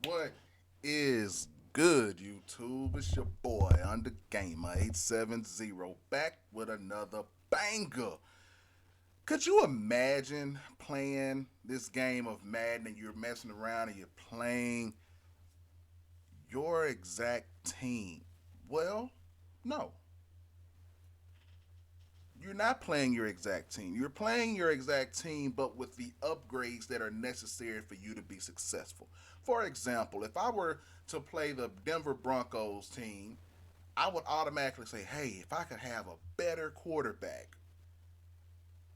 What is good, YouTube? It's your boy, Under Gamer 870, back with another banger. Could you imagine playing this game of Madden and you're messing around and you're playing your exact team? Well, no. You're not playing your exact team. You're playing your exact team, but with the upgrades that are necessary for you to be successful. For example, if I were to play the Denver Broncos team, I would automatically say, hey, if I could have a better quarterback,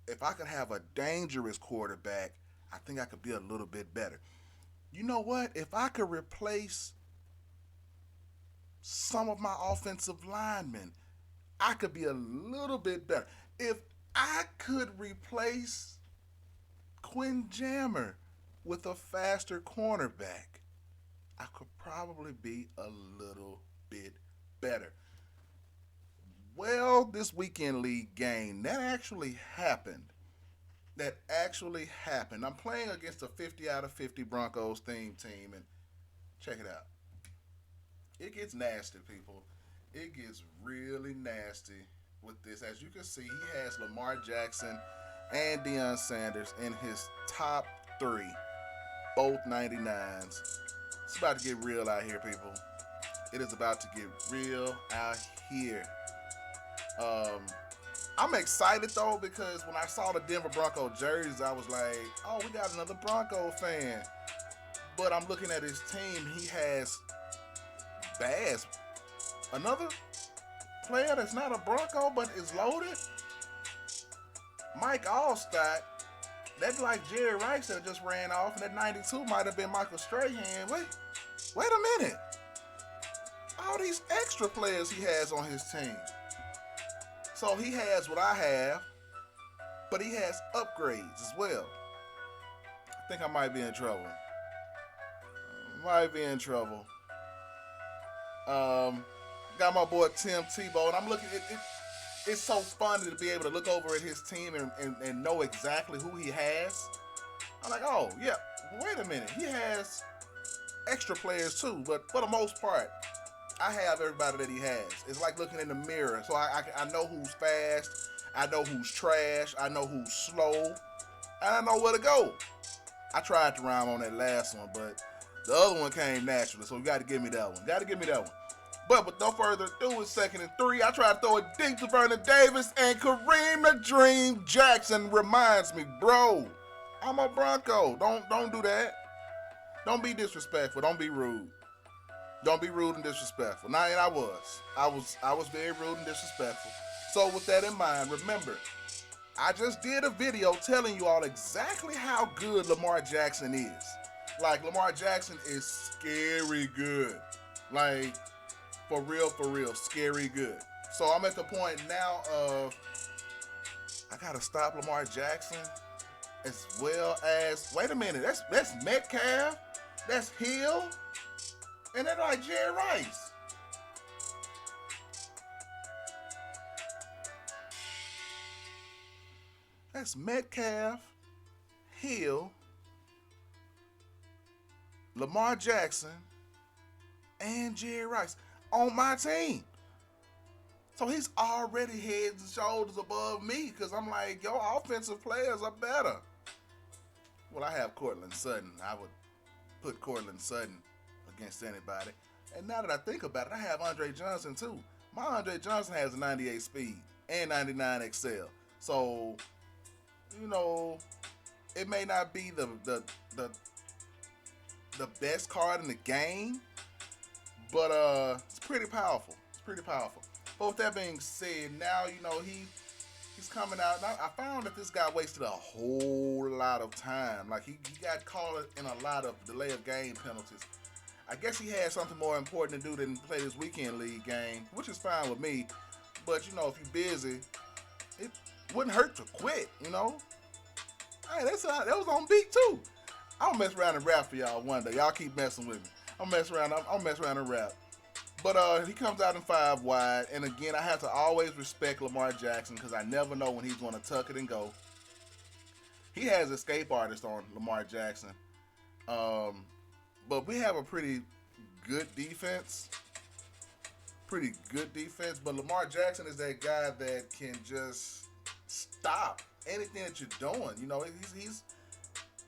if I could have a dangerous quarterback, I think I could be a little bit better. You know what? If I could replace some of my offensive linemen, I could be a little bit better. If I could replace Quinn Jammer with a faster cornerback, I could probably be a little bit better. Well, this weekend league game, that actually happened. That actually happened. I'm playing against a 50 out of 50 Broncos team, and check it out. It gets nasty, people. It gets really nasty with this. As you can see, he has Lamar Jackson and Deion Sanders in his top three, both 99s. It's about to get real out here, people. It is about to get real out here. Um, I'm excited though because when I saw the Denver Bronco jerseys, I was like, "Oh, we got another Bronco fan." But I'm looking at his team. He has Baz, another player that's not a Bronco but is loaded. Mike Allstott, that's like Jerry Rice that just ran off, and that 92 might have been Michael Strahan. Wait a minute. All these extra players he has on his team. So he has what I have, but he has upgrades as well. I think I might be in trouble. Might be in trouble. Um, got my boy Tim Tebow, and I'm looking. It's so fun to be able to look over at his team and know exactly who he has. I'm like, oh yeah, wait a minute, he has extra players too, but for the most part, I have everybody that he has. It's like looking in the mirror, so I know who's fast, I know who's trash, I know who's slow, and I know where to go. I tried to rhyme on that last one, but the other one came naturally, so you got to give me that one. Got to give me that one. But with no further ado, it's second and three. I try to throw it deep to Vernon Davis, and Kareem the Dream Jackson reminds me, bro, I'm a Bronco. Don't do that. Don't be disrespectful. Don't be rude. Don't be rude and disrespectful. Now, and I was very rude and disrespectful. So with that in mind, remember, I just did a video telling you all exactly how good Lamar Jackson is. Like Lamar Jackson is scary good. Like for real, scary good. So I'm at the point now of I gotta stop Lamar Jackson as well as wait a minute, that's Metcalf, that's Hill, and then like Jerry Rice. That's Metcalf, Hill, Lamar Jackson, and Jerry Rice on my team. So he's already heads and shoulders above me because I'm like, your offensive players are better. Well, I have Cortland Sutton. I would put Cortland Sutton against anybody. And now that I think about it, I have Andre Johnson too. My Andre Johnson has a 98 speed and 99 excel. So, you know, it may not be the best card in the game, but it's pretty powerful. It's pretty powerful. But with that being said, now you know he's coming out. And I found that this guy wasted a whole lot of time. Like he got caught in a lot of delay of game penalties. I guess he had something more important to do than play this weekend league game, which is fine with me. But you know, if you're busy, it wouldn't hurt to quit. You know, hey, that was on beat too. I'll mess around and rap for y'all one day. Y'all keep messing with me. I'll mess around. I'll mess around and rap. But he comes out in five wide, and again, I have to always respect Lamar Jackson because I never know when he's going to tuck it and go. He has escape artist on Lamar Jackson, um, but we have a pretty good defense. Pretty good defense, but Lamar Jackson is that guy that can just stop anything that you're doing. You know,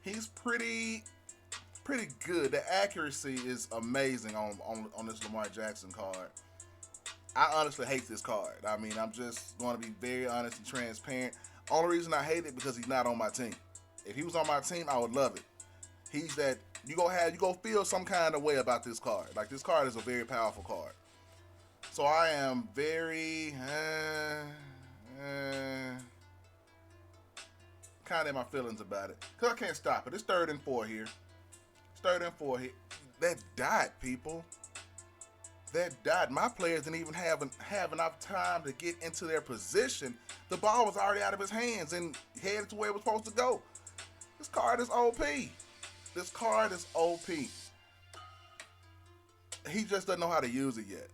he's pretty good. The accuracy is amazing on this Lamar Jackson card. I honestly hate this card. I mean, I'm just going to be very honest and transparent. Only reason I hate it because he's not on my team. If he was on my team, I would love it. He's that you go feel some kind of way about this card. Like, this card is a very powerful card. So I am very kind of in my feelings about it because I can't stop it. It's 3rd and 4 here. It's 3rd and 4 here. That dot, people. That dot. My players didn't even have enough time to get into their position. The ball was already out of his hands and headed to where it was supposed to go. This card is OP. This card is OP. He just doesn't know how to use it yet.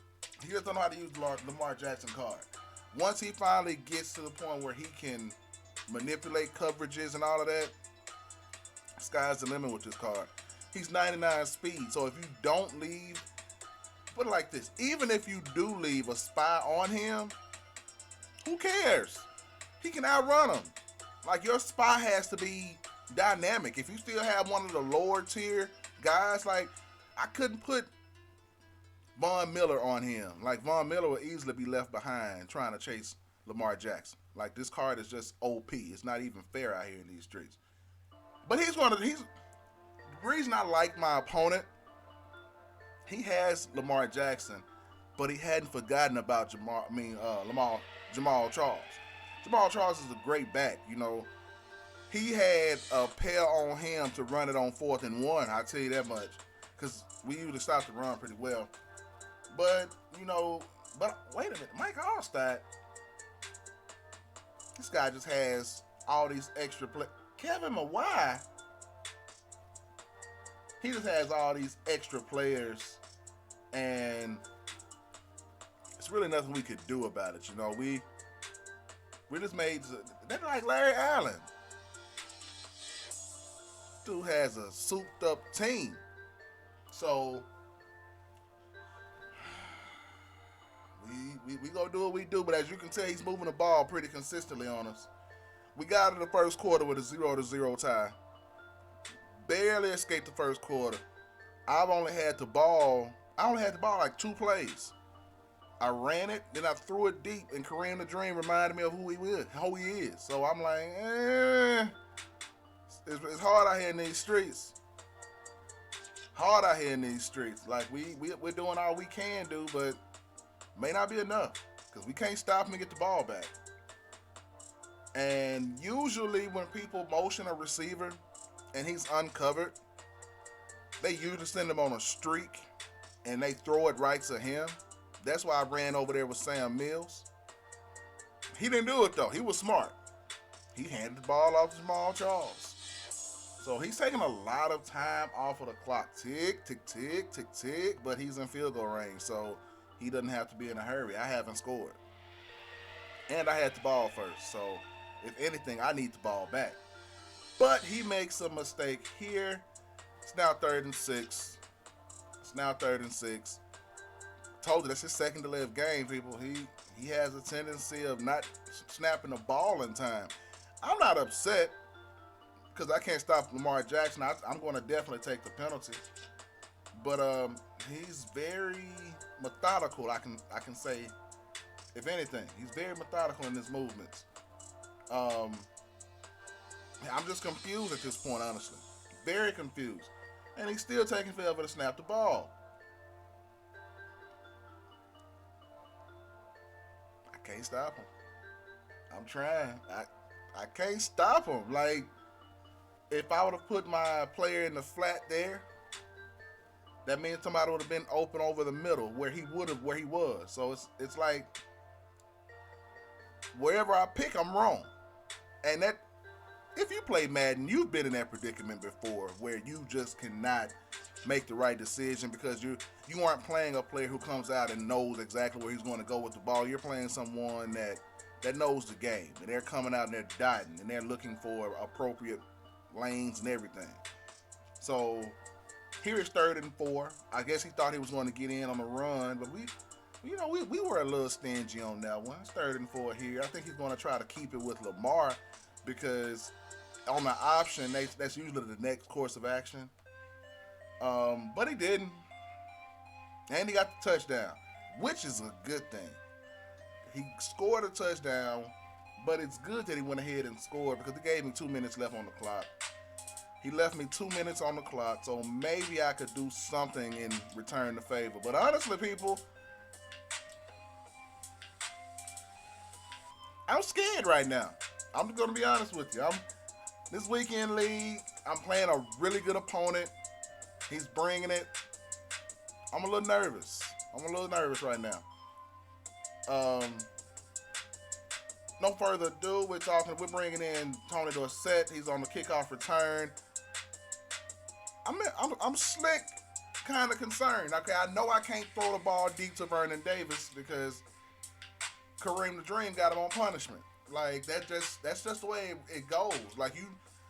He just don't know how to use the Lamar Jackson card. Once he finally gets to the point where he can manipulate coverages and all of that, sky's the limit with this card. He's 99 speed, so if you don't leave, put it like this, even if you do leave a spy on him, who cares? He can outrun him. Like, your spy has to be dynamic. If you still have one of the lower tier guys, like, I couldn't put Von Miller on him. Like, Von Miller will easily be left behind trying to chase Lamar Jackson. Like, this card is just OP. It's not even fair out here in these streets. But the reason I like my opponent, he has Lamar Jackson, but he hadn't forgotten about Jamal Charles. Jamal Charles is a great back. You know, he had a pair on him to run it on 4th and 1. I'll tell you that much, because we usually stop the run pretty well. But, you know, wait a minute. Mike Allstott, this guy just has all these extra play. Kevin Mawai, he just has all these extra players, and it's really nothing we could do about it. You know, we just made, they're like Larry Allen. Dude has a souped up team. So we gonna do what we do, but as you can tell, he's moving the ball pretty consistently on us. We got in the first quarter with a 0-0 tie. Barely escaped the first quarter. I only had the ball like 2 plays. I ran it, then I threw it deep, and Kareem the Dream reminded me of who he is. So I'm like, it's hard out here in these streets. Like, we're doing all we can do, but may not be enough, because we can't stop him and get the ball back. And usually when people motion a receiver and he's uncovered, they usually send him on a streak and they throw it right to him. That's why I ran over there with Sam Mills. He didn't do it though. He was smart. He handed the ball off to Jamal Charles. So he's taking a lot of time off of the clock. Tick, tick, tick, tick, tick. But he's in field goal range, so he doesn't have to be in a hurry. I haven't scored. And I had the ball first, so if anything, I need the ball back. But he makes a mistake here. It's now 3rd and 6. Told you, that's his second delay of game, people. He has a tendency of not snapping the ball in time. I'm not upset because I can't stop Lamar Jackson. I'm going to definitely take the penalty. But he's very methodical, I can say. If anything, he's very methodical in his movements. I'm just confused at this point, honestly. Very confused. And he's still taking forever to snap the ball. I can't stop him. I'm trying. I can't stop him. Like, if I would have put my player in the flat there, that means somebody would have been open over the middle where he was. So it's like, wherever I pick, I'm wrong. And that, if you play Madden, you've been in that predicament before where you just cannot make the right decision because you aren't playing a player who comes out and knows exactly where he's going to go with the ball. You're playing someone that knows the game, and they're coming out and they're dotting and they're looking for appropriate lanes and everything. So Here is 3rd and 4. I guess he thought he was going to get in on the run, but we were a little stingy on that one. It's 3rd and 4 here. I think he's going to try to keep it with Lamar because on the option, that's usually the next course of action. But he didn't. And he got the touchdown, which is a good thing. He scored a touchdown, but it's good that he went ahead and scored because he gave me 2 minutes left on the clock. He left me 2 minutes on the clock, so maybe I could do something in return the favor. But honestly, people, I'm scared right now. I'm going to be honest with you. This weekend league, I'm playing a really good opponent. He's bringing it. I'm a little nervous. Right now. No further ado, we're bringing in Tony Dorsett. He's on the kickoff return. I'm slick, kind of concerned. Okay, I know I can't throw the ball deep to Vernon Davis because Kareem the Dream got him on punishment. Like that's just the way it goes. Like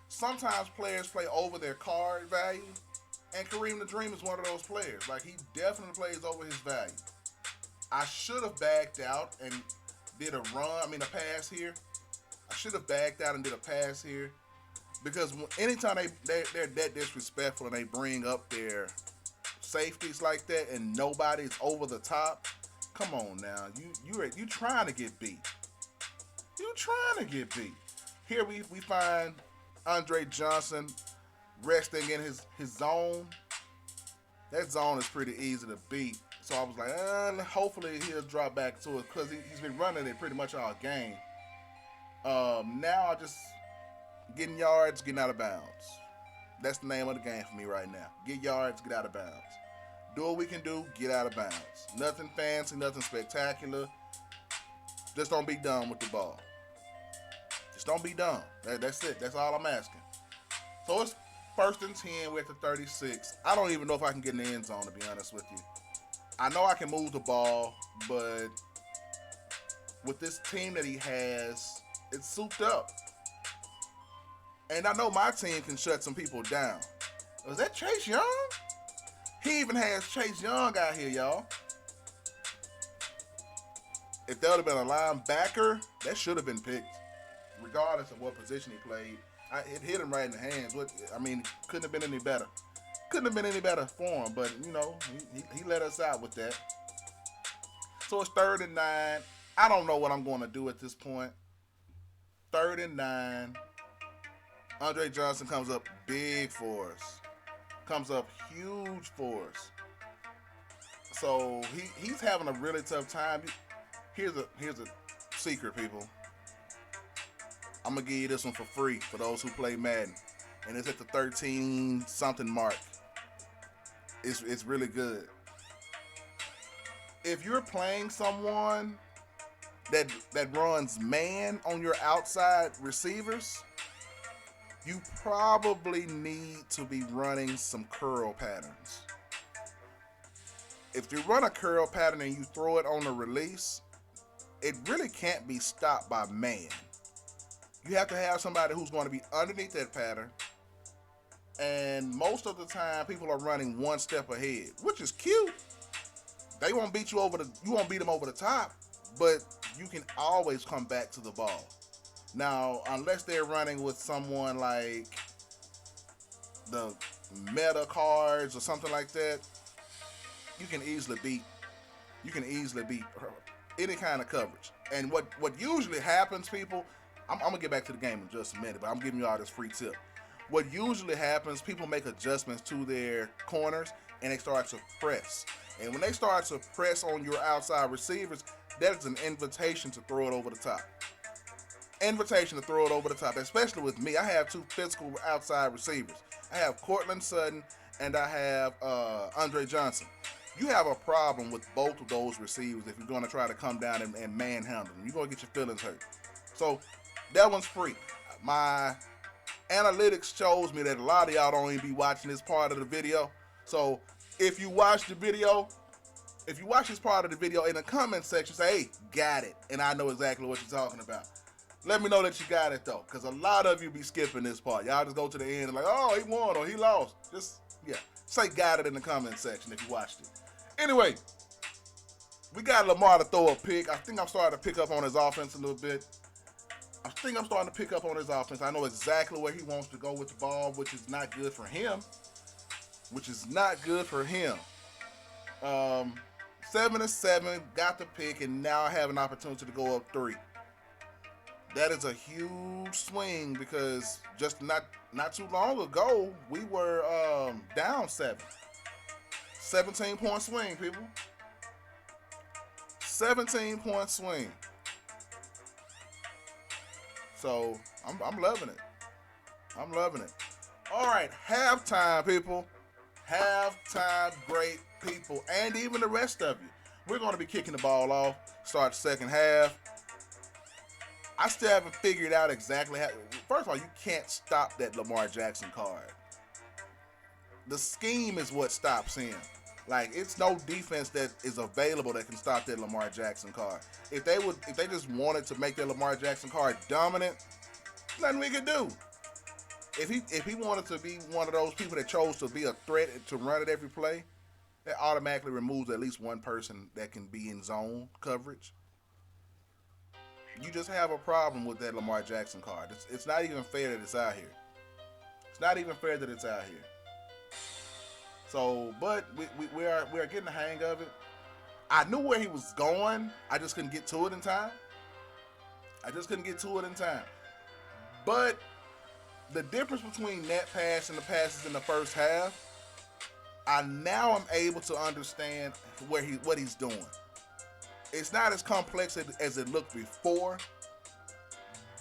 sometimes players play over their card value, and Kareem the Dream is one of those players. Like he definitely plays over his value. I should have backed out and did a pass here. I should have backed out and did a pass here. Because anytime they're that disrespectful and they bring up their safeties like that and nobody's over the top, come on now. You trying to get beat. Here we find Andre Johnson resting in his zone. That zone is pretty easy to beat. So I was like, hopefully he'll drop back to it because he's been running it pretty much all game. Now I just getting yards, getting out of bounds. That's the name of the game for me right now. Get yards, get out of bounds. Do what we can do, get out of bounds. Nothing fancy, nothing spectacular. Just don't be dumb with the ball. Just don't be dumb. That's it. That's all I'm asking. So it's 1st and 10. We're at the 36. I don't even know if I can get in the end zone, to be honest with you. I know I can move the ball, but with this team that he has, it's souped up. And I know my team can shut some people down. Was that Chase Young? He even has Chase Young out here, y'all. If that would have been a linebacker, that should have been picked, regardless of what position he played. It hit him right in the hands. Couldn't have been any better. Couldn't have been any better for him, but, he let us out with that. So it's 3rd and 9. I don't know what I'm going to do at this point. 3rd and 9. Andre Johnson comes up big for us. Comes up huge for us. So he's having a really tough time. Here's a secret, people. I'm going to give you this one for free for those who play Madden. And it's at the 13-something mark. It's really good. If you're playing someone that runs man on your outside receivers, you probably need to be running some curl patterns. If you run a curl pattern and you throw it on the release, it really can't be stopped by man. You have to have somebody who's going to be underneath that pattern. And most of the time, people are running one step ahead, which is cute. They won't beat you you won't beat them over the top, but you can always come back to the ball. Now, unless they're running with someone like the meta cards or something like that, you can easily beat any kind of coverage. And what usually happens, people, I'm gonna get back to the game in just a minute, but I'm giving you all this free tip. What usually happens, people make adjustments to their corners and they start to press. And when they start to press on your outside receivers, that is an invitation to throw it over the top. Especially with me. I have two physical outside receivers. I have Cortland Sutton and I have Andre Johnson. You have a problem with both of those receivers if you're going to try to come down and manhandle them. You're going to get your feelings hurt. So that one's free. My analytics shows me that a lot of y'all don't even be watching this part of the video. So if you watch this part of the video, in the comment section, say, hey, got it. And I know exactly what you're talking about. Let me know that you got it, though, because a lot of you be skipping this part. Y'all just go to the end and like, oh, he won or he lost. Just Yeah, say got it in the comment section if you watched it. Anyway, we got Lamar to throw a pick. I think I'm starting to pick up on his offense a little bit. I know exactly where he wants to go with the ball, which is not good for him. 7-7, got the pick, and now I have an opportunity to go up 3. That is a huge swing because just not too long ago, we were down 7. 17-point swing, people. 17-point swing. So I'm loving it. All right, halftime, people. Halftime, great people, and even the rest of you. We're going to be kicking the ball off. Start the second half. I still haven't figured out exactly how. First of all, you can't stop that Lamar Jackson card. The scheme is what stops him. Like, it's no defense that is available that can stop that Lamar Jackson card. If they just wanted to make that Lamar Jackson card dominant, nothing we could do. If he wanted to be one of those people that chose to be a threat to run it every play, that automatically removes at least one person that can be in zone coverage. You just have a problem with that Lamar Jackson card. It's not even fair that it's out here. So, but we are getting the hang of it. I knew where he was going. I just couldn't get to it in time. But the difference between that pass and the passes in the first half, I'm able to understand what he's doing. It's not as complex as it looked before,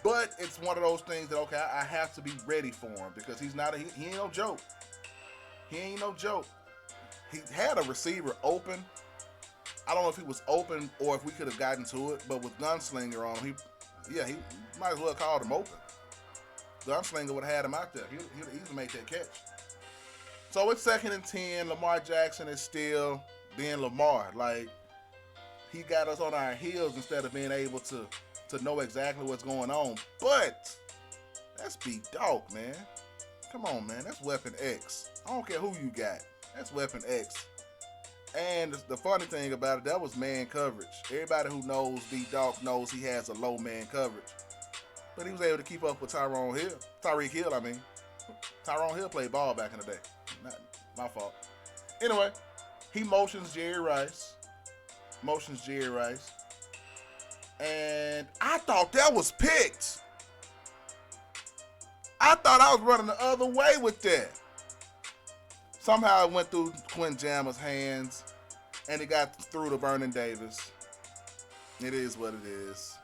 but it's one of those things that, okay, I have to be ready for him because he ain't no joke. He had a receiver open. I don't know if he was open or if we could have gotten to it, but with Gunslinger on him, he might as well called him open. Gunslinger would have had him out there. He'd easily make that catch. So it's 2nd and 10. Lamar Jackson is still being Lamar. Like, he got us on our heels instead of being able to know exactly what's going on. But that's B-Dog, man. Come on, man. That's Weapon X. I don't care who you got. That's Weapon X. And the funny thing about it, that was man coverage. Everybody who knows B-Dog knows he has a low man coverage. But he was able to keep up with Tyreek Hill, I mean. Tyrone Hill played ball back in the day. Not my fault. Anyway, he motions Jerry Rice. And I thought that was picked. I thought I was running the other way with that. Somehow it went through Quinn Jammer's hands, and it got through to Vernon Davis. It is what it is.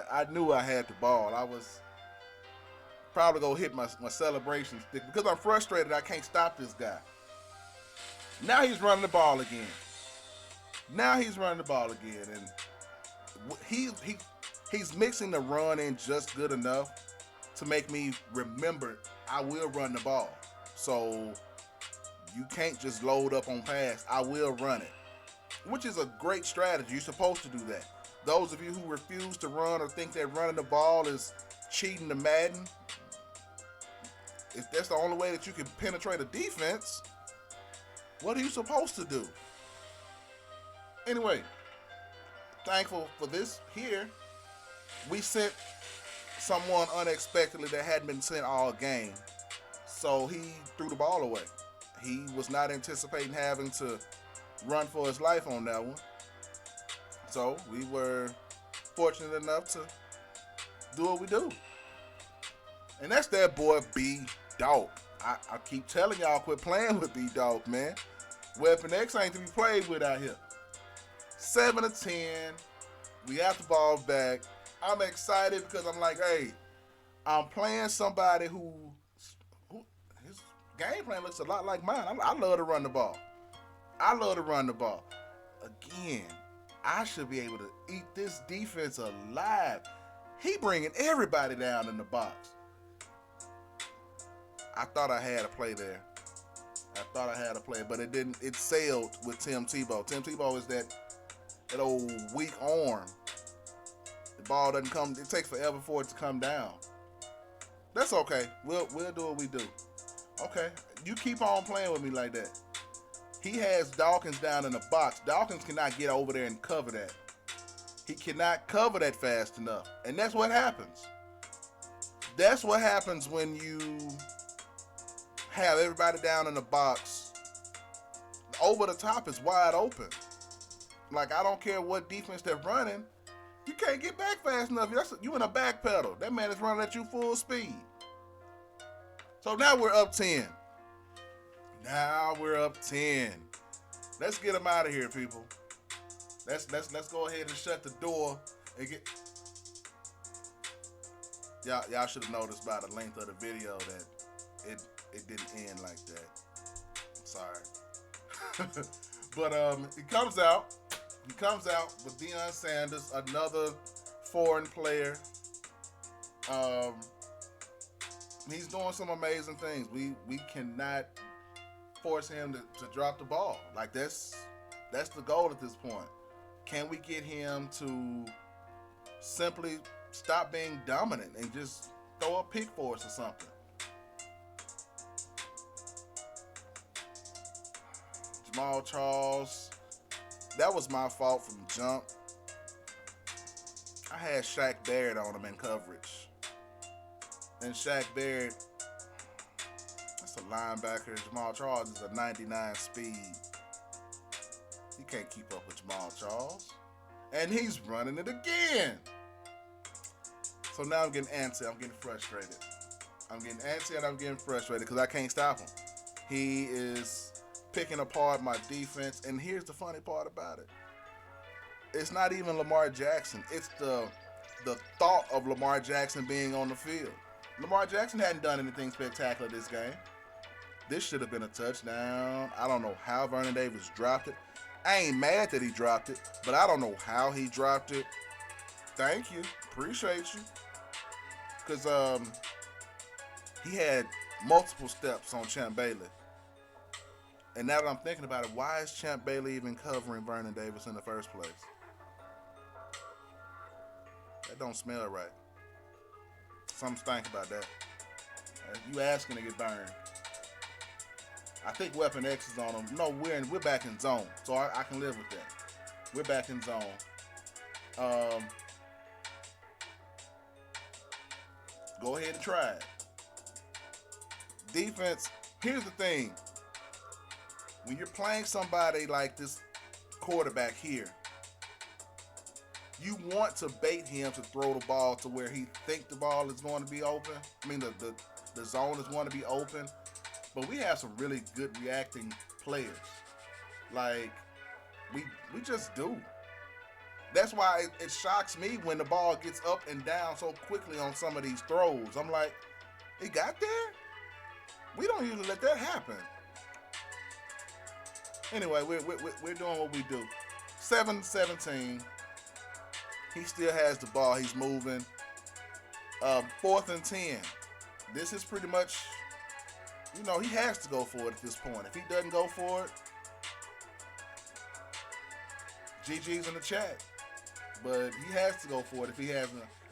I knew I had the ball. I was probably going to hit my celebration stick because I'm frustrated I can't stop this guy. Now he's running the ball again. And he's mixing the run in just good enough to make me remember I will run the ball. So you can't just load up on pass. I will run it, which is a great strategy. You're supposed to do that. Those of you who refuse to run or think that running the ball is cheating the Madden, if that's the only way that you can penetrate a defense, what are you supposed to do? Anyway, thankful for this here. We sent someone unexpectedly that hadn't been sent all game. So he threw the ball away. He was not anticipating having to run for his life on that one. So we were fortunate enough to do what we do. And that's that boy B-Dog. I keep telling y'all quit playing with B-Dog, man. Weapon X ain't to be played with out here. 7-10. We have the ball back. I'm excited because I'm like, hey, I'm playing somebody who his game plan looks a lot like mine. I love to run the ball. Again, I should be able to eat this defense alive. He bringing everybody down in the box. I thought I had a play there. But it didn't. It sailed with Tim Tebow. Tim Tebow is that old weak arm. The ball doesn't come. It takes forever for it to come down. That's okay. We'll do what we do. Okay. You keep on playing with me like that. He has Dawkins down in the box. Dawkins cannot get over there and cover that. He cannot cover that fast enough. And that's what happens. That's what happens when you have everybody down in the box. Over the top is wide open. Like, I don't care what defense they're running. You can't get back fast enough. You in a back pedal. That man is running at you full speed. So now we're up 10. Now we're up 10. Let's get him out of here, people. Let's go ahead and shut the door and get. Y'all should have noticed by the length of the video that it didn't end like that. Sorry. But he comes out with Deion Sanders, another foreign player. He's doing some amazing things. We cannot force him to drop the ball. Like, that's the goal at this point. Can we get him to simply stop being dominant and just throw a pick for us or something? Jamal Charles, that was my fault from jump. I had Shaq Barrett on him in coverage. And Shaq Barrett, that's a linebacker. Jamal Charles is a 99 speed. You can't keep up with Jamal Charles. And he's running it again. So now I'm getting antsy. I'm getting frustrated. I'm getting antsy and I'm getting frustrated because I can't stop him. He is picking apart my defense. And here's the funny part about it. It's not even Lamar Jackson. It's the thought of Lamar Jackson being on the field. Lamar Jackson hadn't done anything spectacular this game. This should have been a touchdown. I don't know how Vernon Davis dropped it. I ain't mad that he dropped it, but I don't know how he dropped it. Thank you. Appreciate you. Because he had multiple steps on Champ Bailey. And now that I'm thinking about it, why is Champ Bailey even covering Vernon Davis in the first place? That don't smell right. Something stank about that. You asking to get burned. I think Weapon X is on him. No, we're back in zone, so I can live with that. We're back in zone. Go ahead and try it. Defense, here's the thing. When you're playing somebody like this quarterback here, you want to bait him to throw the ball to where he thinks the ball is going to be open. I mean, the zone is going to be open. But we have some really good reacting players. Like, we just do. That's why it shocks me when the ball gets up and down so quickly on some of these throws. I'm like, it got there? We don't usually let that happen. Anyway, we're doing what we do. 7-17. He still has the ball. He's moving. 4th and 10. This is pretty much, he has to go for it at this point. If he doesn't go for it, GG's in the chat. But he has to go for it if he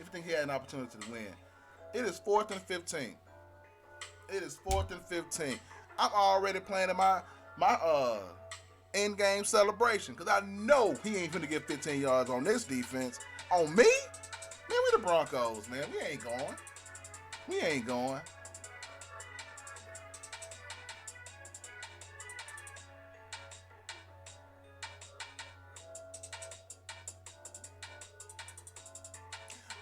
thinks he had an opportunity to win. It is 4th and 15. It is 4th and 15. I'm already planning my in-game celebration because I know he ain't finna get 15 yards on this defense. On me? Man, we the Broncos, man. We ain't going. We ain't going.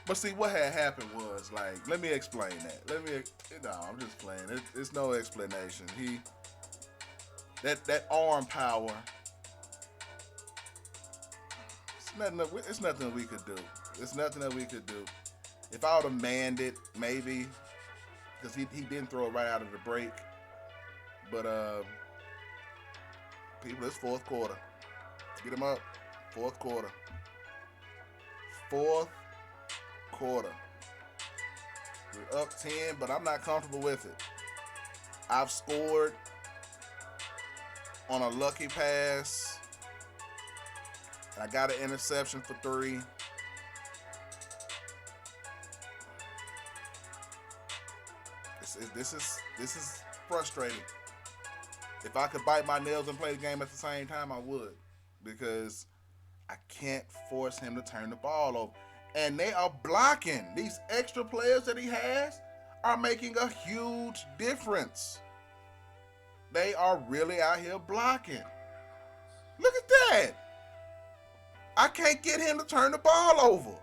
But see, what had happened was, like, let me explain that. I'm just playing. It's no explanation. That arm power, it's nothing we could do. It's nothing that we could do. If I would have manned it, maybe, because he didn't throw it right out of the break. But, people, it's 4th quarter. Get him up. 4th quarter. 4th quarter. We're up 10, but I'm not comfortable with it. I've scored on a lucky pass. I got an interception for 3. This is frustrating. If I could bite my nails and play the game at the same time, I would, because I can't force him to turn the ball over. And they are blocking. These extra players that he has are making a huge difference. They are really out here blocking. Look at that. I can't get him to turn the ball over.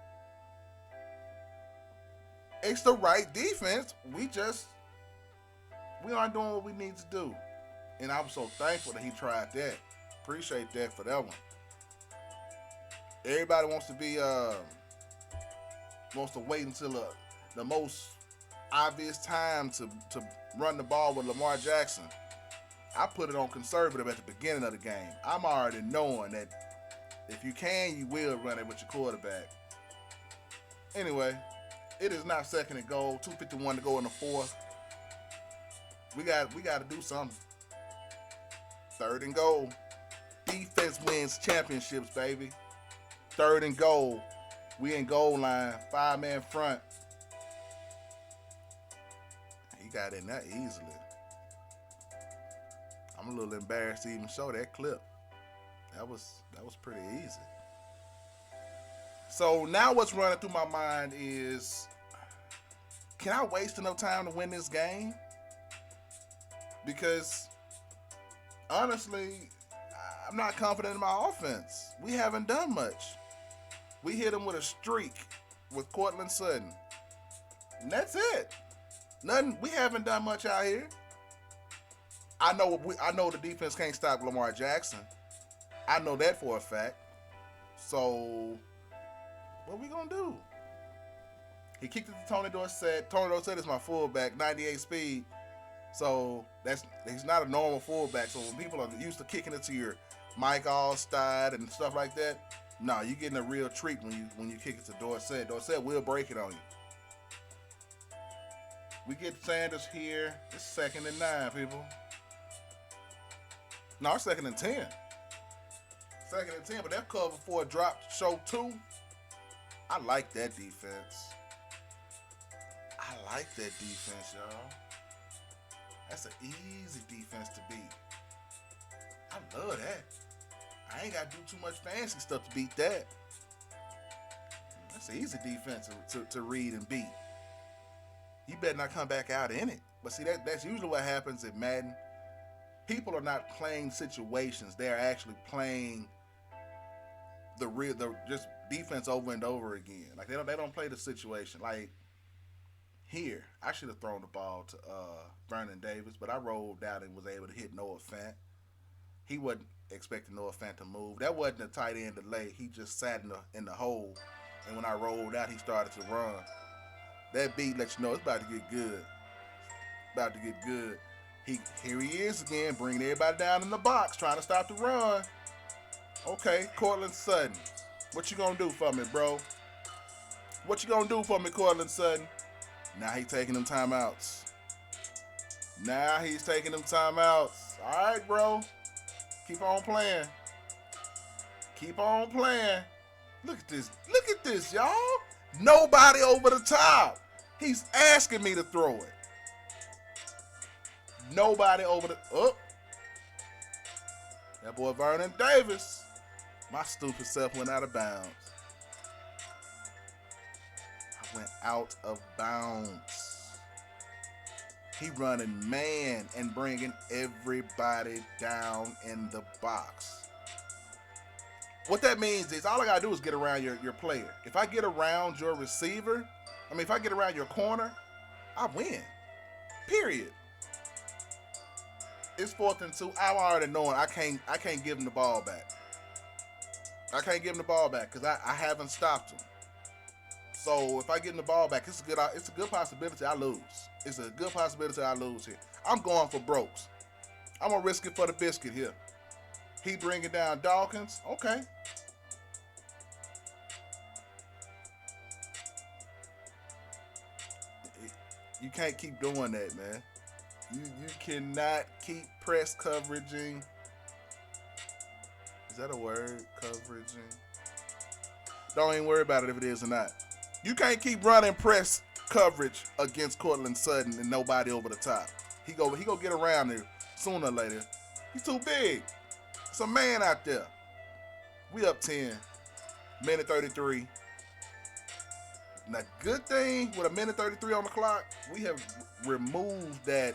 It's the right defense. We aren't doing what we need to do. And I'm so thankful that he tried that. Appreciate that for that one. Everybody wants to wait until the most obvious time to run the ball with Lamar Jackson. I put it on conservative at the beginning of the game. I'm already knowing that if you can, you will run it with your quarterback. Anyway, it is now 2nd and goal. 2:51 to go in the 4th. We got to do something. 3rd and goal. Defense wins championships, baby. 3rd and goal. We in goal line. 5-man front. He got in that easily. I'm a little embarrassed to even show that clip. That was pretty easy. So now what's running through my mind is, can I waste enough time to win this game? Because honestly, I'm not confident in my offense. We haven't done much. We hit him with a streak with Cortland Sutton. And that's it. Nothing. We haven't done much out here. I know the defense can't stop Lamar Jackson. I know that for a fact. So what we gonna do? He kicked it to Tony Dorsett. Tony Dorsett is my fullback, 98 speed. So he's not a normal fullback. So when people are used to kicking it to your Mike Allstott and stuff like that, no, you're getting a real treat when you kick it to Dorsett. Dorsett will break it on you. We get Sanders here. It's 2nd and 9, people. No, it's 2nd and 10. 2nd and 10, but that cover for a drop show 2. I like that defense. I like that defense, y'all. That's an easy defense to beat. I love that. I ain't got to do too much fancy stuff to beat that. That's an easy defense to read and beat. You better not come back out in it. But see, that's usually what happens in Madden. People are not playing situations. They're actually playing the just defense over and over again. Like they don't play the situation. Like here, I should have thrown the ball to Vernon Davis, but I rolled out and was able to hit Noah Fant. He wasn't expecting Noah Fant to move. That wasn't a tight end delay. He just sat in the hole, and when I rolled out, he started to run. That beat lets you know it's about to get good. About to get good. Here he is again, bringing everybody down in the box, trying to stop the run. Okay, Cortland Sutton. What you gonna do for me, bro? What you gonna do for me, Cortland Sutton? Now he's taking them timeouts. All right, bro. Keep on playing. Keep on playing. Look at this. Look at this, y'all. Nobody over the top. He's asking me to throw it. Nobody over the up. That boy Vernon Davis. My stupid self went out of bounds. I went out of bounds. He running man and bringing everybody down in the box. What that means is all I gotta do is get around your player. If I get around your receiver, if I get around your corner, I win. Period. It's 4th and 2. I'm already knowing I can't give him the ball back. I can't give him the ball back because I haven't stopped him. So if I give him the ball back, it's a good possibility I lose. It's a good possibility I lose here. I'm going for Brokes. I'm gonna risk it for the biscuit here. He bringing down Dawkins. Okay. You can't keep doing that, man. You cannot keep press coveraging. Is that a word? Coveraging. Don't even worry about it if it is or not. You can't keep running press coverage against Cortland Sutton and nobody over the top. He go get around there sooner or later. He's too big. It's a man out there. We up 10. Minute 33. Now, good thing with a minute 33 on the clock, we have removed that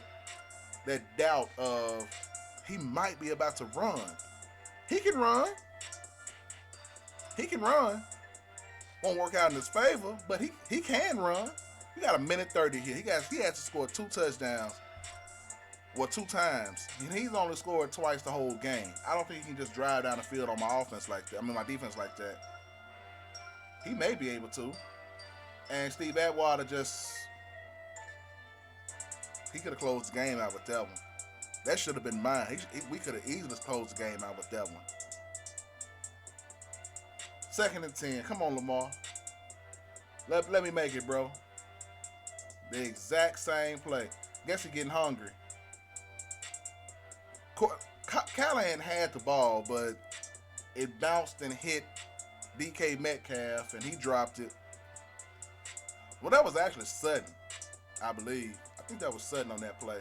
doubt of he might be about to run. He can run. He can run. Won't work out in his favor, but he can run. We got a minute 30 here. He has to score 2 touchdowns. Well, 2 times. And he's only scored twice the whole game. I don't think he can just drive down the field on my offense like that. I mean, my defense like that. He may be able to. And Steve Atwater he could have closed the game out with that one. That should have been mine. We could have easily closed the game out with that one. 2nd and 10. Come on, Lamar. Let me make it, bro. The exact same play. Guess you're getting hungry. Callahan had the ball, but it bounced and hit DK Metcalf, and he dropped it. Well, that was actually Sutton, I believe. I think that was Sutton on that play.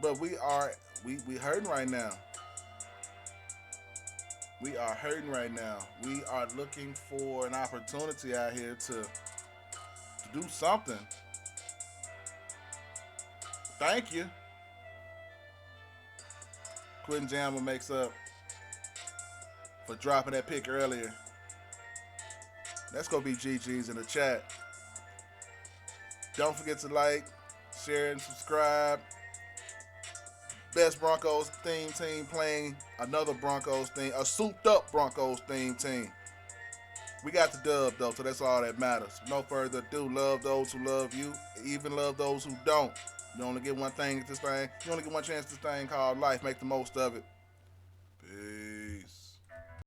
But we hurting right now. We are hurting right now. We are looking for an opportunity out here to do something. Thank you. Quentin Jammer makes up for dropping that pick earlier. Let's go be GG's in the chat. Don't forget to like, share, and subscribe. Best Broncos theme team playing another Broncos theme, a souped up Broncos theme team. We got the dub though, so that's all that matters. No further ado, love those who love you, even love those who don't. You only get one thing at this thing. You only get one chance at this thing called life. Make the most of it.